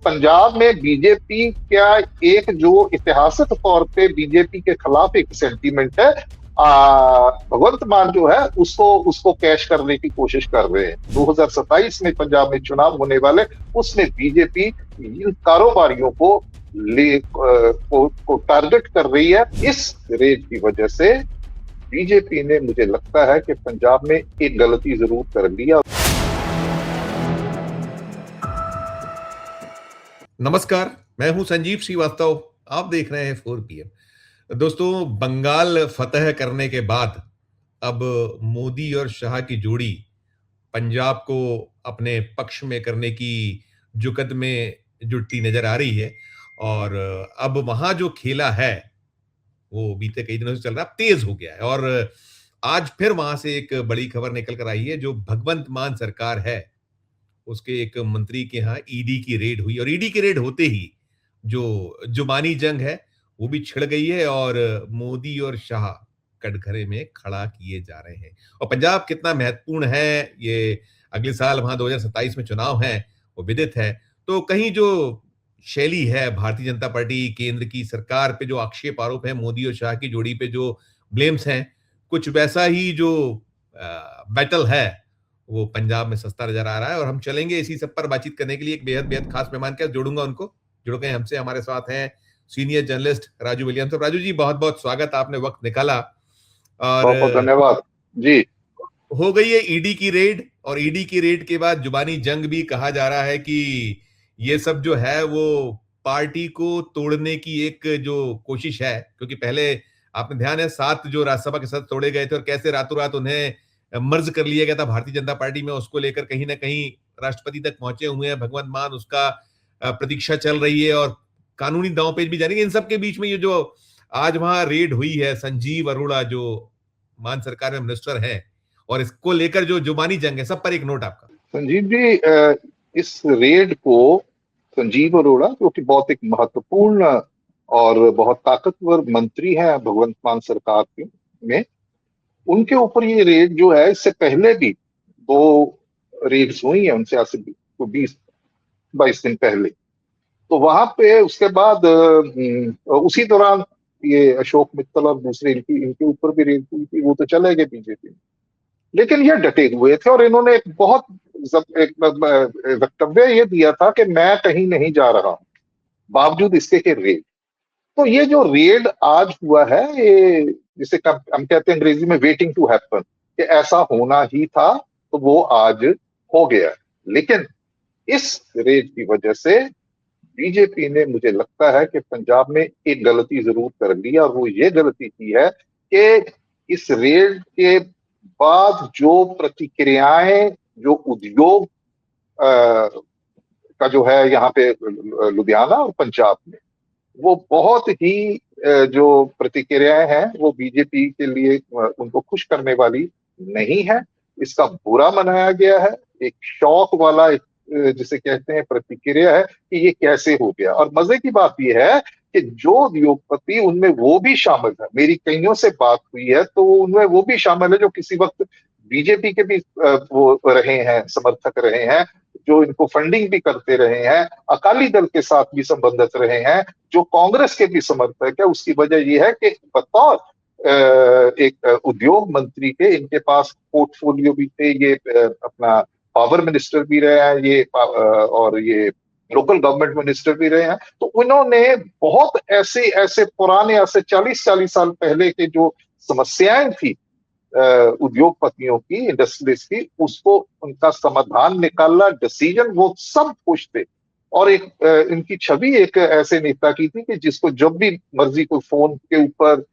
पंजाब में बीजेपी क्या एक जो ऐतिहासिक तौर पे बीजेपी के खिलाफ एक सेंटीमेंट है, भगवंत मान जो है उसको उसको कैश करने की कोशिश कर रहे हैं। 2027 में पंजाब में चुनाव होने वाले, उसमें बीजेपी इन कारोबारियों को टारगेट कर रही है। इस रेज की वजह से बीजेपी ने, मुझे लगता है कि पंजाब में एक गलती जरूर कर लिया। नमस्कार, मैं हूं संजीव श्रीवास्तव। आप देख रहे हैं 4 PM। दोस्तों, बंगाल फतह करने के बाद अब मोदी और शाह की जोड़ी पंजाब को अपने पक्ष में करने की जुगत में जुटती नजर आ रही है और अब वहां जो खेला है वो बीते कई दिनों से चल रहा है, अब तेज हो गया है और आज फिर वहां से एक बड़ी खबर निकल कर आई है। जो भगवंत मान सरकार है, उसके एक मंत्री के यहाँ ईडी की रेड हुई और ईडी की रेड होते ही जो जुबानी जंग है वो भी छिड़ गई है और मोदी और शाह कटघरे में खड़ा किए जा रहे हैं। और पंजाब कितना महत्वपूर्ण है, ये अगले साल वहां 2027 में चुनाव है, वो विदित है। तो कहीं जो शैली है भारतीय जनता पार्टी केंद्र की सरकार पे, जो आक्षेप आरोप है मोदी और शाह की जोड़ी पे, जो ब्लेम्स हैं, कुछ वैसा ही जो बैटल है वो पंजाब में सस्ता नजर आ रहा है। और हम चलेंगे इसी सब पर बातचीत करने के लिए एक बेहद बेहद खास मेहमान के साथ जोड़ूंगा उनको। जुड़ गए हमसे, हमारे साथ हैं सीनियर जर्नलिस्ट राजू विलियम्स। तो राजू जी, बहुत बहुत स्वागत, आपने वक्त निकाला। और बहुत बहुत धन्यवाद जी। हो गई है ईडी की रेड, और ईडी की रेड के बाद जुबानी जंग भी कहा जा रहा है कि ये सब जो है वो पार्टी को तोड़ने की एक जो कोशिश है, क्योंकि पहले आपने ध्यान है 7 जो राज्यसभा के सदस्य तोड़े गए थे और कैसे रातों रात उन्हें मर्ज कर लिया गया था भारतीय जनता पार्टी में। उसको लेकर कहीं ना कहीं राष्ट्रपति तक पहुंचे हुए हैं भगवंत मान, उसका प्रतीक्षा चल रही है और कानूनी दांवपेच भी जानेंगे। इन सब के बीच में ये जो आज वहां रेड हुई है, संजीव अरोड़ा जो मान सरकार में मिनिस्टर है, और इसको लेकर जो जुबानी जंग है, सब पर एक नोट आपका। संजीव जी, इस रेड को संजीव अरोड़ा, जो कि बहुत एक महत्वपूर्ण और बहुत ताकतवर मंत्री है भगवंत मान सरकार में, उनके ऊपर ये रेड जो है, इससे पहले भी 2 रेड्स हुई है उनसे, आज से 20-22 दिन पहले। तो वहां पे उसके बाद उसी दौरान ये अशोक मित्तल और दूसरे इनके इनके ऊपर भी रेड हुई थी। वो तो चले गए बीजेपी में, लेकिन ये डटे हुए थे और इन्होंने एक वक्तव्य ये दिया था कि मैं कहीं नहीं जा रहा हूं, बावजूद इसके कि रेड। तो ये जो रेड आज हुआ है, ये जिसे हम कहते हैं अंग्रेजी में वेटिंग टू हैपन, कि ऐसा होना ही था, तो वो आज हो गया। लेकिन इस रेड की वजह से बीजेपी ने, मुझे लगता है कि पंजाब में एक गलती जरूर कर ली, और वो ये गलती की है कि इस रेड के बाद जो प्रतिक्रियाएं, जो उद्योग का जो है यहाँ पे लुधियाना और पंजाब में, वो बहुत ही जो प्रतिक्रियाएं हैं वो बीजेपी के लिए उनको खुश करने वाली नहीं है। इसका बुरा मनाया गया है, एक शौक वाला, एक जिसे कहते हैं प्रतिक्रिया है कि ये कैसे हो गया। और मजे की बात यह है कि जो उद्योगपति, उनमें वो भी शामिल है, मेरी कईयों से बात हुई है तो उनमें वो भी शामिल है जो किसी वक्त बीजेपी के भी वो रहे हैं, समर्थक रहे हैं, जो इनको फंडिंग भी करते रहे हैं, अकाली दल के साथ भी संबंधित रहे हैं, जो कांग्रेस के भी समर्थक है। उसकी वजह यह है कि बतौर एक उद्योग मंत्री के इनके पास पोर्टफोलियो भी थे, ये अपना पावर मिनिस्टर भी रहे हैं, ये और ये लोकल गवर्नमेंट मिनिस्टर भी रहे हैं। तो उन्होंने बहुत ऐसे ऐसे पुराने, ऐसे 40 साल पहले के जो समस्याएं थी उद्योगपतियों की, इंडस्ट्रीज की, उसको उनका समाधान निकाला, डिसीजन, वो सब खुश थे। और एक इनकी छवि एक ऐसे नेता की थी कि जिसको जब भी मर्जी कोई फोन के ऊपर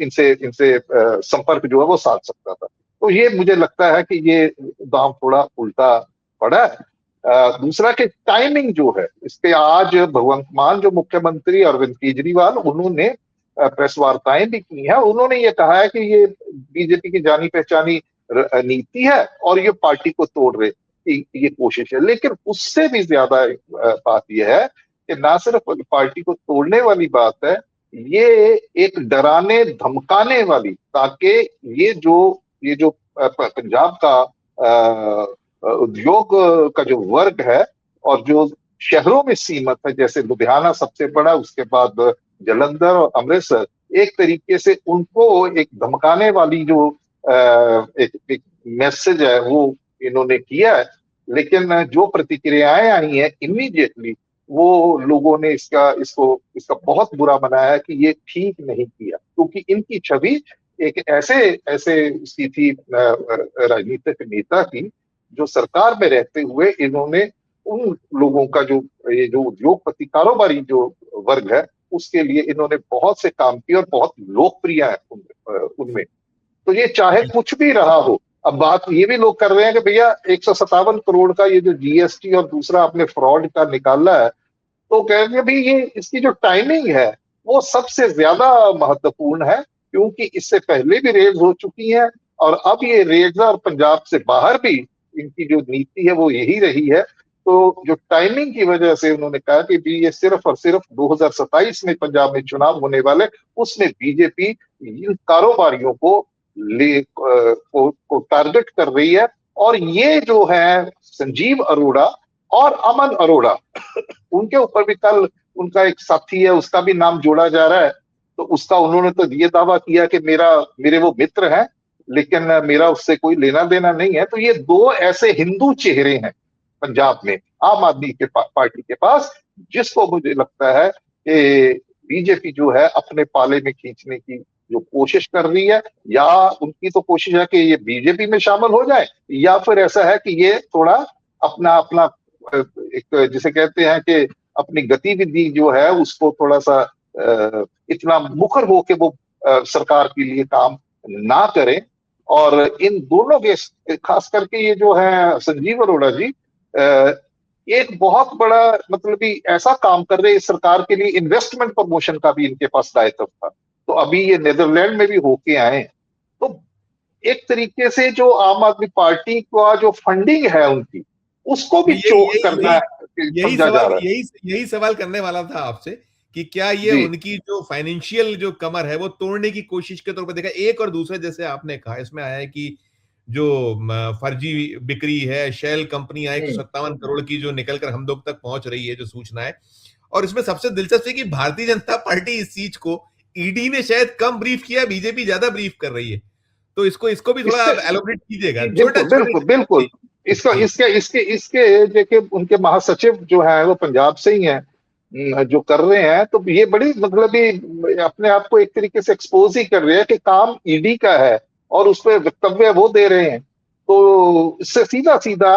इनसे इनसे संपर्क जो है वो साध सकता था। तो ये मुझे लगता है कि ये दांव थोड़ा उल्टा पड़ा है। दूसरा कि टाइमिंग जो है इसके, आज भगवंत मान जो मुख्यमंत्री अरविंद केजरीवाल, उन्होंने प्रेस वार्ताएं भी की हैं। उन्होंने ये कहा है कि ये बीजेपी की जानी पहचानी नीति है और ये पार्टी को तोड़ रहे ये कोशिश है। लेकिन उससे भी ज्यादा बात यह है कि ना सिर्फ पार्टी को तोड़ने वाली बात है, ये एक डराने धमकाने वाली, ताकि ये जो पंजाब का उद्योग का जो वर्ग है और जो शहरों में सीमित है, जैसे लुधियाना सबसे बड़ा, उसके बाद जलंधर और अमृतसर, एक तरीके से उनको एक धमकाने वाली जो एक मैसेज है वो इन्होंने किया है। लेकिन जो प्रतिक्रियाएं आई हैं इमीडिएटली, वो लोगों ने इसका बहुत बुरा मनाया कि ये ठीक नहीं किया, क्योंकि इनकी छवि एक ऐसे ऐसे उसकी थी राजनीतिक नेता की, जो सरकार में रहते हुए इन्होंने उन लोगों का ये जो उद्योगपति कारोबारी जो वर्ग है उसके लिए इन्होंने बहुत से काम किए और बहुत लोकप्रिय है उनमें। तो ये चाहे कुछ भी रहा हो, अब बात ये भी लोग कर रहे हैं कि भैया 157 करोड़ का ये जो जीएसटी और दूसरा आपने फ्रॉड का निकाला है, तो कह रहे हैं भाई ये इसकी जो टाइमिंग है वो सबसे ज्यादा महत्वपूर्ण है, क्योंकि इससे पहले भी रेड्स हो चुकी हैं और अब ये रेड्स और पंजाब से बाहर भी इनकी जो नीति है वो यही रही है। तो जो टाइमिंग की वजह से उन्होंने कहा कि भी ये सिर्फ और सिर्फ 2027 में पंजाब में चुनाव होने वाले, उसमें बीजेपी इन कारोबारियों को टारगेट कर रही है। और ये जो है संजीव अरोड़ा और अमन अरोड़ा, उनके ऊपर भी कल उनका एक साथी है उसका भी नाम जोड़ा जा रहा है। तो उसका उन्होंने तो ये दावा किया कि मेरे वो मित्र हैं, लेकिन मेरा उससे कोई लेना देना नहीं है। तो ये दो ऐसे हिंदू चेहरे हैं पंजाब में आम आदमी के पार्टी के पास, जिसको मुझे लगता है कि बीजेपी जो है अपने पाले में खींचने की जो कोशिश कर रही है, या उनकी तो कोशिश है कि ये बीजेपी में शामिल हो जाए, या फिर ऐसा है कि ये थोड़ा अपना अपना एक जिसे कहते हैं कि अपनी गतिविधि जो है उसको थोड़ा सा इतना मुखर हो के वो सरकार के लिए काम ना करें। और इन दोनों के खास करके ये जो है संजीव अरोड़ा जी एक बहुत बड़ा मतलब भी ऐसा काम कर रहे हैं सरकार के लिए, इन्वेस्टमेंट प्रमोशन का भी इनके पास दायित्व था। तो अभी ये नेदरलैंड में भी होके आए, तो एक तरीके से जो आम आदमी पार्टी का जो फंडिंग है उनकी, उसको भी चोक करना समझा जा रहा है। यही सवाल करने वाला था आपसे कि क्या ये उनकी जो फाइनेंशियल जो कमर है वो तोड़ने की कोशिश के तौर पर देखा। एक और दूसरा जैसे आपने कहा इसमें आया है कि जो फर्जी बिक्री है, शेल कंपनियां 157 करोड़ की जो निकलकर हम लोग तक पहुंच रही है जो सूचना है। और इसमें सबसे दिलचस्प है कि भारतीय जनता पार्टी इस चीज को ईडी ने शायद कम ब्रीफ किया, बीजेपी ज्यादा ब्रीफ कर रही है। तो इसको भी थोड़ा एलोबरेट कीजिएगा। बिल्कुल बिल्कुल इसका इसके इसके इसके देखिए उनके महासचिव जो है वो पंजाब से ही हैं जो कर रहे हैं। तो ये बड़ी मतलब ही अपने आप को एक तरीके से एक्सपोज ही कर रहे हैं कि काम ईडी का है और उस पर वक्तव्य वो दे रहे हैं। तो इससे सीधा सीधा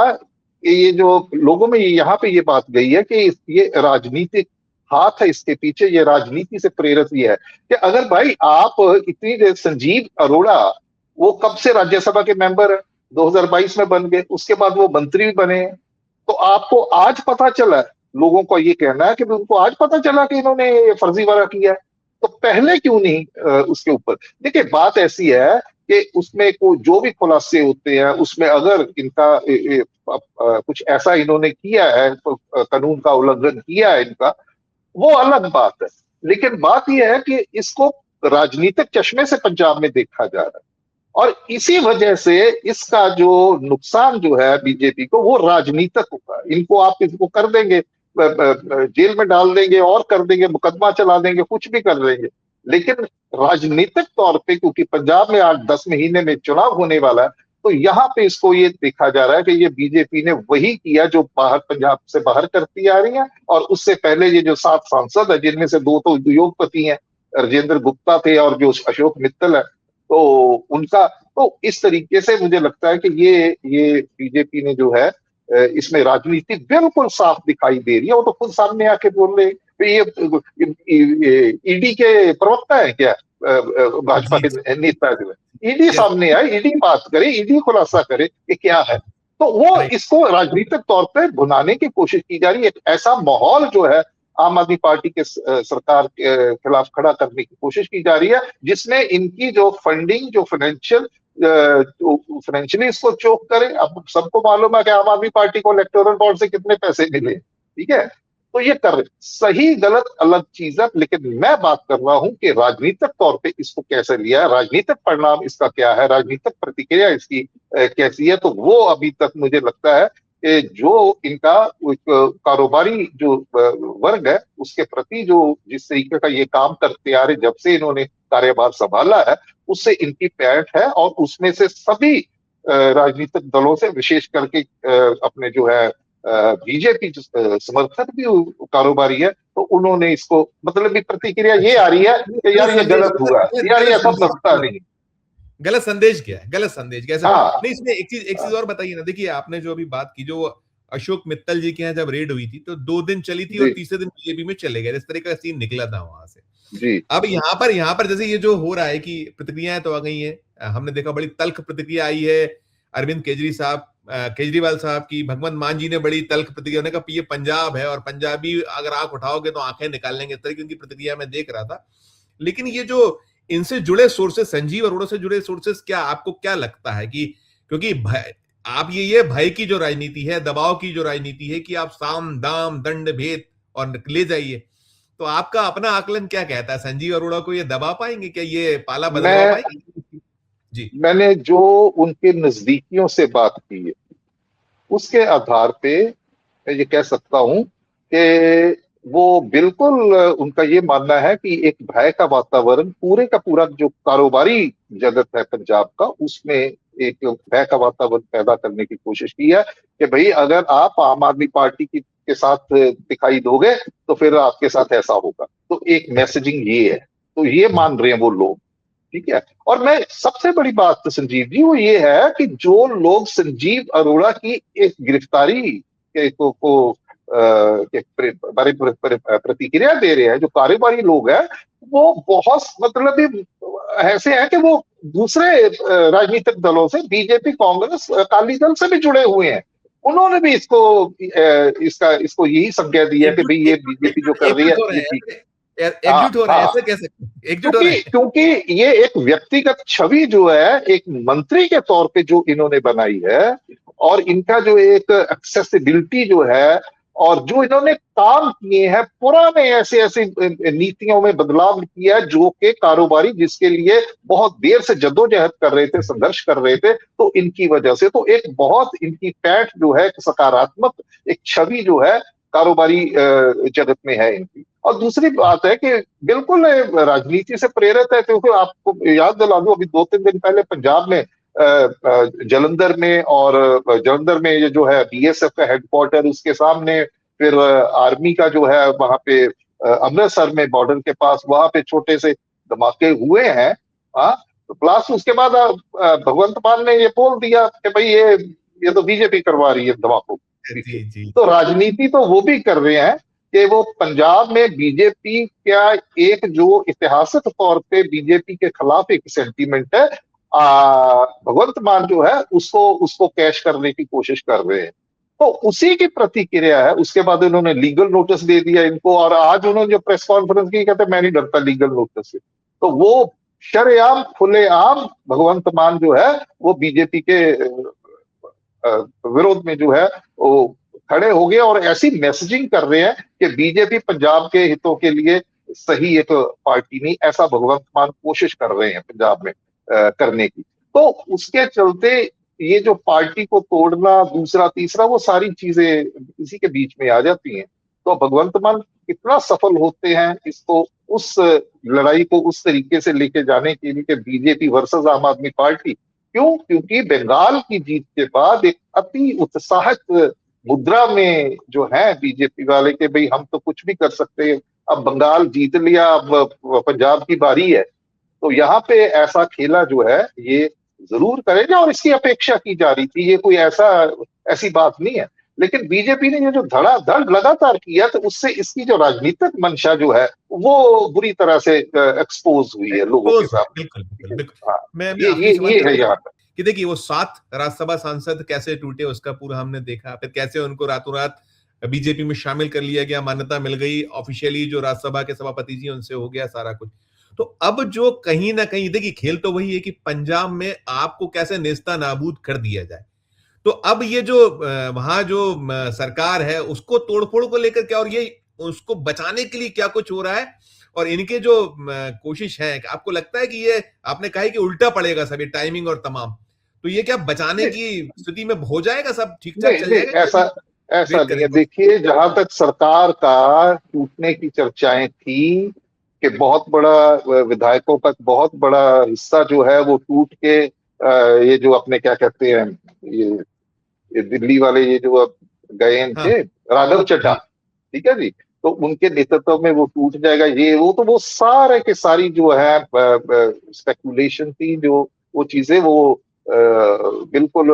ये जो लोगों में यहाँ पे ये बात गई है कि ये राजनीतिक हाथ है इसके पीछे, ये राजनीति से प्रेरित ही है कि अगर भाई आप इतनी देर संजीव अरोड़ा वो कब से राज्यसभा के मेंबर है, 2022 में बन गए, उसके बाद वो मंत्री भी बने। तो आपको आज पता चला, लोगों को ये कहना है कि उनको आज पता चला कि इन्होंने फर्जीवाड़ा किया है, तो पहले क्यों नहीं उसके ऊपर। देखिए बात ऐसी है कि उसमें को जो भी खुलासे होते हैं उसमें अगर इनका कुछ ऐसा इन्होंने किया है, कानून का उल्लंघन किया है इनका, वो अलग बात है। लेकिन बात यह है कि इसको राजनीतिक चश्मे से पंजाब में देखा जा रहा है और इसी वजह से इसका जो नुकसान जो है बीजेपी को वो राजनीतिक होगा। आप इनको कर देंगे, जेल में डाल देंगे और कर देंगे, मुकदमा चला देंगे, कुछ भी कर देंगे, लेकिन राजनीतिक तौर पे क्योंकि पंजाब में 8-10 महीने में चुनाव होने वाला है, तो यहाँ पे इसको ये देखा जा रहा है कि ये बीजेपी ने वही किया जो बाहर पंजाब से बाहर करती आ रही है। और उससे पहले ये जो 7 सांसद है जिनमें से 2 तो उद्योगपति हैं, राजेंद्र गुप्ता थे और जो अशोक मित्तल है, तो उनका तो इस तरीके से मुझे लगता है कि ये बीजेपी ने जो है इसमें राजनीति बिल्कुल साफ दिखाई दे रही है। वो तो खुद सामने आके बोल रहे ये ईडी के प्रवक्ता है क्या, भाजपा के नेता जो है, ईडी सामने आए, ईडी बात करे, ईडी खुलासा करे कि क्या है। तो वो इसको राजनीतिक तौर पर भुनाने की कोशिश की जा रही है। एक ऐसा माहौल जो है आम आदमी पार्टी के सरकार के खिलाफ खड़ा करने की कोशिश की जा रही है, जिसमें इनकी जो फंडिंग जो फाइनेंशियली इसको चोक करे। अब सबको मालूम है कि आम आदमी पार्टी को इलेक्टोरल बॉन्ड से कितने पैसे मिले, ठीक है, तो ये कर रहे, सही गलत अलग चीज है, लेकिन मैं बात कर रहा हूं कि राजनीतिक तौर पे इसको कैसे लिया है, राजनीतिक परिणाम इसका क्या है, राजनीतिक प्रतिक्रिया इसकी कैसी है। तो वो अभी तक मुझे लगता है जो इनका कारोबारी जो वर्ग है उसके प्रति जो जिस तरीके का ये काम करते आ रहे जब से इन्होंने कार्यभार संभाला है, उससे इनकी पैठ है। और उसमें से सभी राजनीतिक दलों से, विशेष करके अपने जो है बीजेपी समर्थक भी कारोबारी है, तो उन्होंने इसको मतलब भी प्रतिक्रिया ये आ रही है कि यार ये गलत हुआ, यार ये सब बनता नहीं। गलत संदेश क्या है, गलत संदेश कैसे? हाँ, नहीं, इसमें एक चीज और बताइए ना। देखिए, आपने जो अभी बात की, जो अशोक मित्तल जी के यहाँ जब रेड हुई थी तो 2 दिन चली थी और तीसरे दिन बीजेपी में चले गए, इस तरह का सीन निकला था वहां से। जी। अब यहाँ पर जैसे ये जो हो रहा है कि प्रतिक्रियाएं तो आ गई हैं, हमने देखा बड़ी तल्ख प्रतिक्रिया आई है अरविंद केजरीवाल साहब की। भगवंत मान जी ने बड़ी तल्ख प्रतिक्रिया, उन्होंने कहा ये पंजाब है और पंजाबी अगर आंख उठाओगे तो आंखें निकाल लेंगे, इस तरह की उनकी प्रतिक्रिया मैं देख रहा था। लेकिन ये जो इनसे जुड़े सोर्सेस, संजीव अरोड़ा से जुड़े सोर्सेस, क्या आपको क्या लगता है कि क्योंकि आप ये भय की जो राजनीति है, दबाव की जो राजनीति है कि आप साम दाम दंड भेद और ले जाइए, तो आपका अपना आकलन क्या कहता है? संजीव अरोड़ा को ये दबा पाएंगे क्या, ये पाला बदलवा पाएंगे? जी। मैंने जो उनके नजदीकियों से बात की है उसके आधार पे मैं ये कह सकता हूं कि वो बिल्कुल उनका ये मानना है कि एक भय का वातावरण पूरे का पूरा जो कारोबारी जगत है पंजाब का, उसमें एक भय का वातावरण पैदा करने की कोशिश की है कि भाई अगर आप आम आदमी पार्टी की के साथ दिखाई दोगे तो फिर आपके साथ ऐसा होगा। तो एक मैसेजिंग ये है, तो ये मान रहे हैं वो लोग। ठीक है। और मैं सबसे बड़ी बात तो संजीव जी वो ये है कि जो लोग संजीव अरोड़ा की एक गिरफ्तारी के बारे प्रतिक्रिया दे रहे हैं, जो कारोबारी लोग हैं, वो बहुत मतलब ऐसे हैं कि वो दूसरे राजनीतिक दलों से, बीजेपी, कांग्रेस, अकाली दल से भी जुड़े हुए हैं। उन्होंने भी इसको यही संज्ञा दी है कि भाई ये बीजेपी जो कर रही है ये ठीक। एकजुट हो रहे हैं, ऐसा कह सकते हैं, एकजुट हो रहे हैं। क्योंकि ये एक व्यक्तिगत छवि जो है एक मंत्री के तौर पे जो इन्होंने बनाई है, और इनका जो एक एक्सेसिबिलिटी जो है, और जो इन्होंने काम किए हैं पुराने ऐसे ऐसे नीतियों में बदलाव किया है जो कि कारोबारी जिसके लिए बहुत देर से जद्दोजहद कर रहे थे, संघर्ष कर रहे थे, तो इनकी वजह से तो एक बहुत इनकी पैठ जो है सकारात्मक एक छवि जो है कारोबारी जगत में है इनकी। और दूसरी बात है कि बिल्कुल राजनीति से प्रेरित है, क्योंकि आपको याद दिला दूं अभी 2-3 दिन पहले पंजाब में जलंधर में ये जो है बीएसएफ का हेडक्वार्टर, उसके सामने फिर आर्मी का जो है वहां पे अमृतसर में बॉर्डर के पास वहां पे छोटे से धमाके हुए हैं। हाँ, प्लस उसके बाद भगवंत मान ने ये बोल दिया कि भाई ये तो बीजेपी करवा रही है धमाकों। तो राजनीति तो वो भी कर रहे हैं कि वो पंजाब में बीजेपी क्या एक जो ऐतिहासिक तौर पे बीजेपी के खिलाफ एक सेंटीमेंट है, भगवंत मान जो है उसको कैश करने की कोशिश कर रहे हैं। तो उसी की प्रतिक्रिया है। उसके बाद उन्होंने लीगल नोटिस दे दिया इनको, और आज उन्होंने जो प्रेस कॉन्फ्रेंस की कहते मैं नहीं डरता लीगल नोटिस से। तो वो शरेआम खुलेआम भगवंत मान जो है वो बीजेपी के विरोध में जो है वो खड़े हो गए और ऐसी मैसेजिंग कर रहे हैं कि बीजेपी पंजाब के हितों के लिए सही एक पार्टी नहीं, ऐसा भगवंत मान कोशिश कर रहे हैं पंजाब में करने की। तो उसके चलते ये जो पार्टी को तोड़ना, दूसरा तीसरा, वो सारी चीजें इसी के बीच में आ जाती हैं। तो भगवंत मान कितना सफल होते हैं इसको, उस लड़ाई को उस तरीके से लेके जाने के लिए बीजेपी वर्सेस आम आदमी पार्टी। क्यों? क्योंकि बंगाल की जीत के बाद एक अति उत्साहित मुद्रा में जो है बीजेपी वाले के भाई हम तो कुछ भी कर सकते हैं, अब बंगाल जीत लिया, अब पंजाब की बारी है। तो यहाँ पे ऐसा खेला जो है ये जरूर करेगा और इसकी अपेक्षा की जा रही थी। ये कोई ऐसी बात नहीं है। लेकिन बीजेपी ने ये जो धड़ाधड़ लगातार किया तो उससे इसकी जो राजनीतिक मंशा जो है वो बुरी तरह से एक्सपोज हुई है लोगों के सामने। बिल्कुल। हाँ, मैं ये है यहाँ पर कि देखिए वो 7 राज्यसभा सांसद कैसे टूटे उसका पूरा हमने देखा, फिर कैसे उनको रातों रात बीजेपी में शामिल कर लिया गया, मान्यता मिल गई, ऑफिशियली जो राज्यसभा के सभापति जी उनसे हो गया सारा कुछ। तो अब जो कहीं ना कहीं देखिए खेल तो वही है कि पंजाब में आपको कैसे नेस्ता नाबूद कर दिया जाए। तो अब ये जो वहां जो सरकार है उसको तोड़फोड़ को लेकर क्या, और ये उसको बचाने के लिए क्या कुछ हो रहा है, और इनके जो कोशिश है, आपको लगता है कि ये आपने कहा है कि उल्टा पड़ेगा सभी टाइमिंग और तमाम, तो ये क्या बचाने की स्थिति में हो जाएगा, सब ठीक ठाक नहीं चल नहीं, जाएगा? ऐसा ऐसा वेट नहीं है। करेंगे? देखिए, जहां तक सरकार का टूटने की चर्चाएं थी कि बहुत बड़ा विधायकों का बहुत बड़ा हिस्सा जो है वो टूट के ये जो अपने क्या कहते हैं, ये ये दिल्ली वाले ये जो अब गए हाँ थे, राघव चड्ढा, जी। ठीक है जी, तो उनके नेतृत्व में वो टूट जाएगा, ये वो तो वो सारे के सारी जो है स्पेकुलेशन थी, जो वो चीजें वो बिल्कुल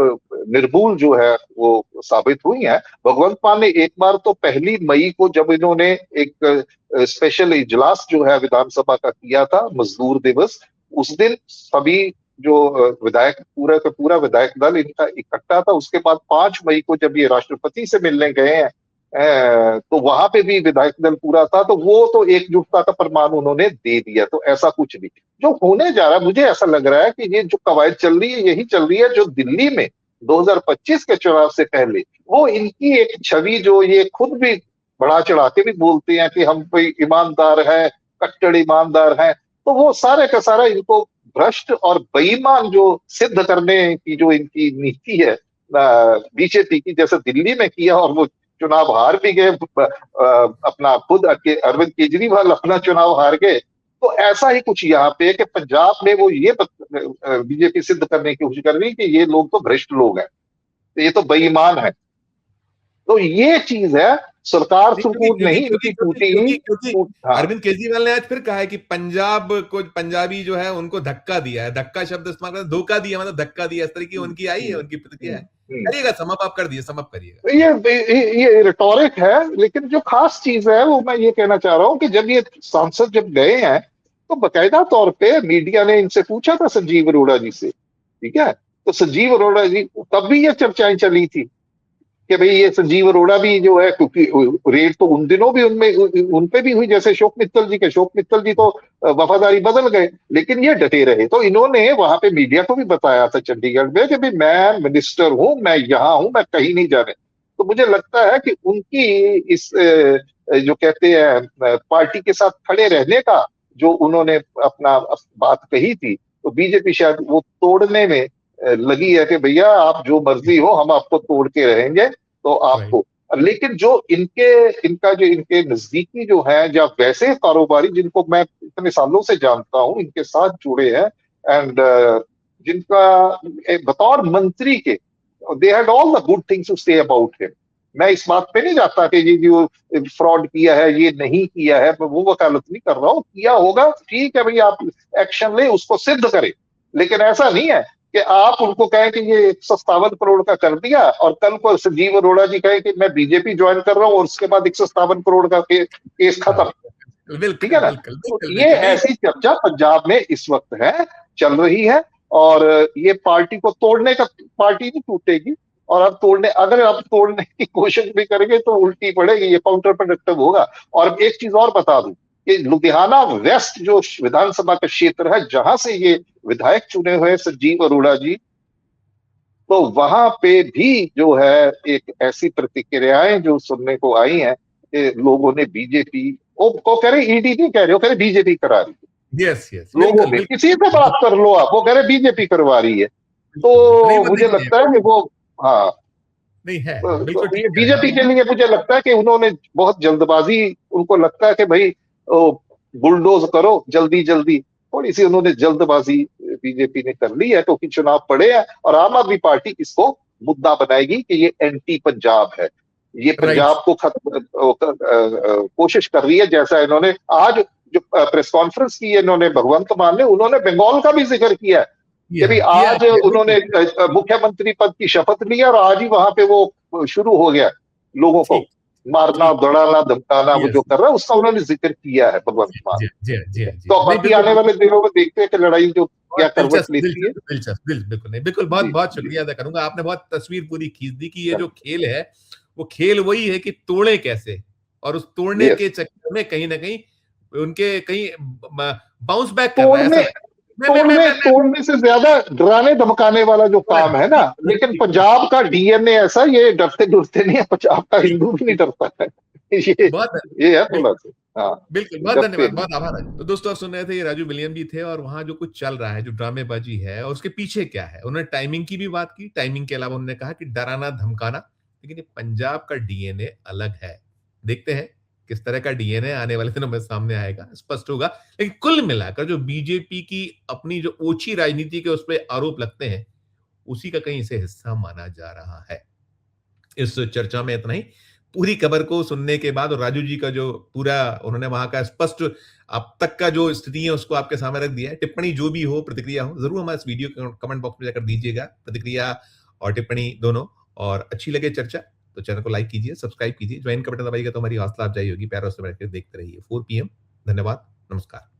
निर्भूल जो है वो साबित हुई है। भगवंत मान ने एक बार तो 1 मई को जब इन्होंने एक स्पेशल इजलास जो है विधानसभा का किया था, मजदूर दिवस, उस दिन सभी जो विधायक पूरा का पूरा विधायक दल इनका इकट्ठा था। उसके बाद 5 मई को जब ये राष्ट्रपति से मिलने गए हैं, तो वहां पे भी विधायक दल पूरा था, तो वो तो एकजुटता का प्रमाण उन्होंने दे दिया। तो ऐसा कुछ नहीं जो होने जा रहा है, मुझे ऐसा लग रहा है कि ये जो कवायद चल रही है यही चल रही है जो दिल्ली में 2025 के चुनाव से पहले वो इनकी एक छवि, जो ये खुद भी बढ़ा चढ़ा के भी बोलते हैं कि हम कोई ईमानदार है, कट्टर ईमानदार हैं, तो वो सारे का सारा इनको भ्रष्ट और बेईमान जो सिद्ध करने की जो इनकी नीति है बीजेपी की, जैसे दिल्ली में किया और वो चुनाव हार भी गए, अपना खुद अरविंद केजरीवाल अपना चुनाव हार गए, तो ऐसा ही कुछ यहाँ पे कि पंजाब में वो ये बीजेपी सिद्ध करने की कोशिश कर रही है कि ये लोग तो भ्रष्ट लोग हैं, ये तो बेईमान है। तो ये चीज है, सरकार नहीं, क्योंकि सुकून क्योंकि नहीं क्योंकि इनकी क्योंकि टूटी। क्योंकि क्योंकि हाँ, अरविंद केजरीवाल ने आज फिर कहा है कि पंजाब को, पंजाबी जो है उनको धक्का दिया है, धक्का शब्द इस्तेमाल कर, धोखा दिया मतलब धक्का दिया, इस तरह की उनकी आई है, उनकी प्रतिक्रिया है। करिएगा, समअप आप कर दिए, समअप करिएगा। ये रिटोरिक है, लेकिन जो खास चीज है वो मैं ये कहना चाह रहा हूं कि जब ये सांसद जब गए हैं तो बकायदा तौर पे मीडिया ने इनसे पूछा था, संजीव अरोड़ा जी से, ठीक है, तो संजीव अरोड़ा जी, तब भी ये चर्चाएं चली थी कि भाई ये संजीव अरोड़ा भी जो है, क्योंकि रेड तो उन दिनों भी उनमें उन पे भी हुई, जैसे अशोक मित्तल जी के, अशोक मित्तल जी तो वफादारी बदल गए, लेकिन ये डटे रहे। तो इन्होंने वहां पे मीडिया को भी बताया था चंडीगढ़ में कि भाई मैं मिनिस्टर हूं, मैं यहाँ हूं, मैं कहीं नहीं जाने। तो मुझे लगता है कि उनकी इस जो कहते हैं पार्टी के साथ खड़े रहने का जो उन्होंने अपना बात कही थी, तो बीजेपी शायद वो तोड़ने में लगी है कि भैया आप जो मर्जी हो, हम आपको तोड़ के रहेंगे। तो राइट। आपको, लेकिन जो इनका जो इनके नजदीकी जो है, या वैसे कारोबारी जिनको मैं इतने सालों से जानता हूं, इनके साथ जुड़े हैं, एंड जिनका बतौर मंत्री के they had all the good things to say about him. मैं इस बात पे नहीं जाता कि ये जो फ्रॉड किया है ये नहीं किया है, मैं वो वकालत नहीं कर रहा हूँ, किया होगा, ठीक है भाई, आप एक्शन ले, उसको सिद्ध करें। लेकिन ऐसा नहीं है कि आप उनको कहें कि ये 157 करोड़ का कर दिया और कल को संजीव अरोड़ा जी कहें कि मैं बीजेपी ज्वाइन कर रहा हूं और उसके बाद 157 करोड़ का केस खत्म। ठीक बिल्कुल है ना? बिल्कुल तो बिल्कुल ये बिल्कुल नहीं। ऐसी चर्चा पंजाब में इस वक्त है, चल रही है, और ये पार्टी को तोड़ने का, पार्टी नहीं टूटेगी, और अब अगर आप तोड़ने की कोशिश भी करेंगे तो उल्टी पड़ेगी, ये काउंटर प्रोडक्टिव होगा। और एक चीज और बता दूं कि लुधियाना वेस्ट जो विधानसभा का क्षेत्र है, जहां से ये विधायक चुने हुए संजीव अरोड़ा जी, तो वहां पे भी जो है एक ऐसी प्रतिक्रियाएं जो सुनने को आई हैं कि लोगों ने बीजेपी को कह रहे, ईडी नहीं कह रहे, वो कह रहे बीजेपी करा रही है। यस यस, लोगों बिल्कुल में बिल्कुल। किसी से बात कर लो आप, वो कह रहे बीजेपी करवा रही है। बिल्कुल बिल्कुल नहीं, तो वो मुझे देखिए, लगता है कि वो, हाँ, नहीं है, बिल्कुल तो ठीक ये कह रहे हैं बीजेपी आप। के लिए मुझे लगता है कि उन्होंने बहुत जल्दबाजी, उनको लगता है कि भाई बुलडोज करो जल्दी जल्दी, थोड़ी सी उन्होंने जल्दबाजी बीजेपी ने कर ली है, क्योंकि चुनाव पड़े हैं और आम आदमी पार्टी इसको मुद्दा बनाएगी कि ये एंटी पंजाब है, ये राइट। पंजाब को खत्म कोशिश कर रही है। जैसा इन्होंने आज जो प्रेस कॉन्फ्रेंस की है इन्होंने, भगवंत मान ने, उन्होंने बंगाल का भी जिक्र किया है कि भाई किया आज किया उन्होंने बिल्कुल। मुख्यमंत्री पद की शपथ ली और आज ही वहां पे वो शुरू हो गया लोगों को ठीक मारना, ठीक। दौड़ाना, धमकाना, वो जो यस। कर रहा है उसका उन्होंने जिक्र किया है भगवंत मान। जी जी जी जी, तो नहीं बाकी बिल्कुल आने वाले दिनों में देखते हैं कि लड़ाई जो बहुत क्या करवट दिलचस्प लेती है। दिलचस्प दिलचस्प, बिल्कुल नहीं, बिल्कुल, बहुत जी बहुत जी, शुक्रिया अदा करूंगा, आपने बहुत तस्वीर पूरी खींच दी कि ये जो खेल है वो खेल वही है कि तोड़े कैसे, और उस तोड़ने यस, के चक्कर में कहीं ना कहीं उनके कहीं बाउंस बैक कर रहा है, ऐसा तोड़ने लगता है। तोड़ने से ज्यादा डराने धमकाने वाला जो काम है ना, लेकिन पंजाब का डीएनए ऐसा, ये डरते डरते नहीं है, पंजाब का हिंदू भी नहीं डरता है। ये बहुत ये है थोड़ा सा। बिल्कुल, बहुत जब धन्यवाद, बहुत आभार। तो दोस्तों आप सुन रहे थे, ये राजू विलियम जी थे और वहाँ जो कुछ चल रहा है, जो ड्रामेबाजी है और उसके पीछे क्या है। उन्होंने टाइमिंग की भी बात की, टाइमिंग के अलावा उन्होंने कहा कि डराना-धमकाना, लेकिन ये पंजाब का डीएनए अलग है। देखते हैं किस तरह का डीएनए आने वाले दिनों में सामने आएगा, स्पष्ट होगा। लेकिन कुल मिलाकर जो बीजेपी की अपनी जो ओछी राजनीति के उस पे आरोप लगते हैं, उसी का कहीं इसे हिस्सा माना जा रहा है। इस चर्चा में इतना ही। पूरी खबर को सुनने के बाद और राजू जी का जो पूरा उन्होंने वहां का स्पष्ट अब तक का जो स्थिति है उसको आपके सामने रख दिया है। टिप्पणी जो भी हो, प्रतिक्रिया हो, जरूर हमारे इस वीडियो के कमेंट बॉक्स में जाकर दीजिएगा प्रतिक्रिया और टिप्पणी दोनों। और अच्छी लगे चर्चा तो चैनल को लाइक कीजिए, सब्सक्राइब कीजिए, ज्वाइन का बटन दबाइएगा तो हमारी हौसला अफजाई होगी। प्यार से बैठ कर देखते रहिए 4 PM। धन्यवाद, नमस्कार।